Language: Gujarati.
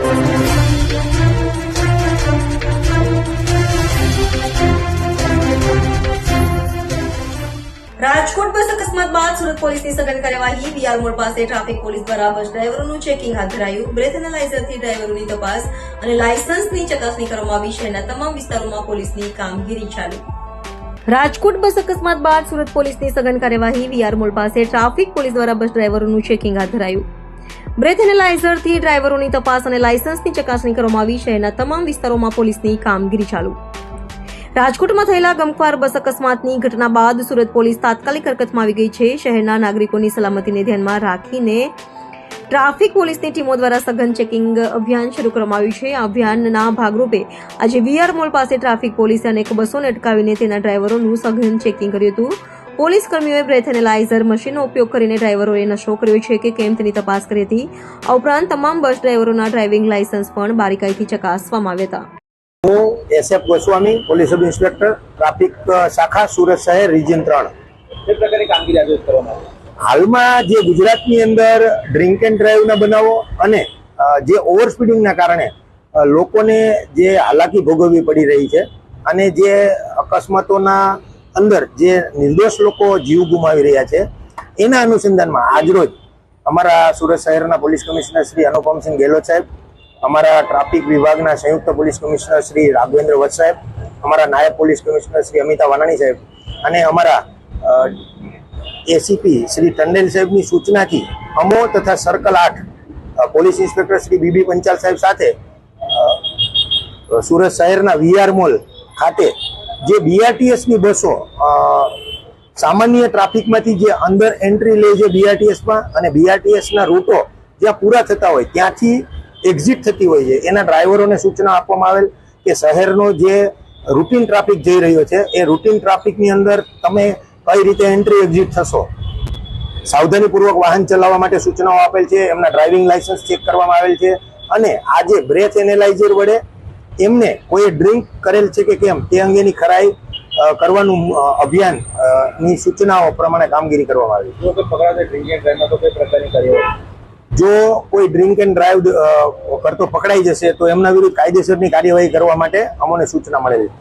રાજકોટ બસ અકસ્માત બાદ સુરત પોલીસની સઘન કાર્યવાહી। વીઆર મોડ પાસે ટ્રાફિક પોલીસ દ્વારા બસ ડ્રાઈવરોનું ચેકિંગ હાથ ધરાયું। બ્રેથ એનાલાઇઝરથી ડ્રાઈવરોની તપાસ અને લાયસન્સની ચકાસણી કરવામાં આવી। શહેરના તમામ વિસ્તારોમાં પોલીસની કામગીરી ચાલુ। રાજકોટ બસ અકસ્માત બાદ સુરત પોલીસની સઘન કાર્યવાહી। વીઆર મોડ પાસે ટ્રાફિક પોલીસ દ્વારા બસ ડ્રાઈવરોનું ચેકિંગ હાથ ધરાયું। બ્રેથ એનાલાઇઝરથી ડ્રાઈવરોની તપાસ અને લાયસન્સની ચકાસણી કરવામાં આવી। શહેરના તમામ વિસ્તારોમાં પોલીસની કામગીરી ચાલુ। રાજકોટમાં થયેલા ગમખ્વાર બસ અકસ્માતની ઘટના બાદ સુરત પોલીસ તાત્કાલિક હરકતમાં આવી ગઈ છે। શહેરના નાગરિકોની સલામતીને ધ્યાનમાં રાખીને ટ્રાફિક પોલીસની ટીમો દ્વારા સઘન ચેકિંગ અભિયાન શરૂ કરવામાં આવ્યું છે। આ અભિયાનના ભાગરૂપે આજે વીઆર મોલ પાસે ટ્રાફિક પોલીસે અનેક બસોને અટકાવીને તેના ડ્રાઈવરોનું સઘન ચેકિંગ કર્યું હતું। પોલીસ કર્મીઓએ બ્રેથ એનાલાઇઝર મશીનનો ઉપયોગ કરીને ડ્રાઈવરોએ નશો કર્યો છે કે કેમ તેની તપાસ કરી હતી। આ ઉપરાંત તમામ બસ ડ્રાઈવરોના ડ્રાઇવિંગ લાયસન્સ પણ બારીકાઈથી ચકાસવામાં આવ્યા હતા। હું SF Goswami, police sub inspector, traffic શાખા સુરત શહેર રિજન 3। જે પ્રકારની કામગીરી આજે કરવામાં આવી? હાલમાં જે ગુજરાતની અંદર ડ્રિંક એન્ડ ડ્રાઈવના બનાવો અને જે ઓવર સ્પીડિંગના કારણે લોકોને જે હાલાકી ભોગવવી પડી રહી છે અને જે અકસ્માતોના અંદર જે નિર્દોષ લોકો જીવ ગુમાવી રહ્યા છે, એના અનુસંધાનમાં આજરોજ અમારા સુરત શહેરના પોલીસ કમિશનર શ્રી અનુપમસિંહ ગેહલોત સાહેબ, અમારા ટ્રાફિક વિભાગના સંયુક્ત પોલીસ કમિશનર શ્રી રાઘવેન્દ્ર વત્સ સાહેબ, અમારા નાયબ પોલીસ કમિશનર શ્રી અમિતા વાનાણી સાહેબ અને અમારા એસીપી શ્રી ટંડેલ સાહેબની સૂચનાથી અમો તથા circle 8 police inspector Shri B B Panchal સાહેબ સાથે સુરત શહેરના વીઆર મોલ ખાતે જે બીઆરટીએસની બસો સામાન્ય ટ્રાફિકમાંથી જે અંદર એન્ટ્રી લે છે બીઆરટીએસમાં અને બીઆરટીએસના રૂટો જ્યાં પૂરા થતા હોય ત્યાંથી એક્ઝિટ થતી હોય છે, એના ડ્રાઈવરોને સૂચના આપવામાં આવેલ કે શહેરનો જે રૂટીન ટ્રાફિક જઈ રહ્યો છે એ રૂટીન ટ્રાફિકની અંદર તમે કઈ રીતે એન્ટ્રી એક્ઝિટ થશો, સાવધાનીપૂર્વક વાહન ચલાવવા માટે સૂચનાઓ આપેલ છે। એમના ડ્રાઇવિંગ લાયસન્સ ચેક કરવામાં આવેલ છે અને આજે બ્રેથ એનાલાઇઝર વડે એમને કોઈ ડ્રિંક કરેલ છે કે કેમ તે અંગેની ખરાઈ કરવાનું અભિયાન ની સૂચનાઓ પ્રમાણે કામગીરી કરવામાં આવી। જો કોઈ પકડાશે ડ્રિંક એન્ડ ડ્રાઈવમાં તો કઈ પ્રકારની કાર્યવાહી? જો કોઈ ડ્રિંક એન્ડ ડ્રાઈવ કરતો પકડાઈ જશે તો એમના વિરુદ્ધ કાયદેસરની કાર્યવાહી કરવા માટે અમને સૂચના મળેલી છે।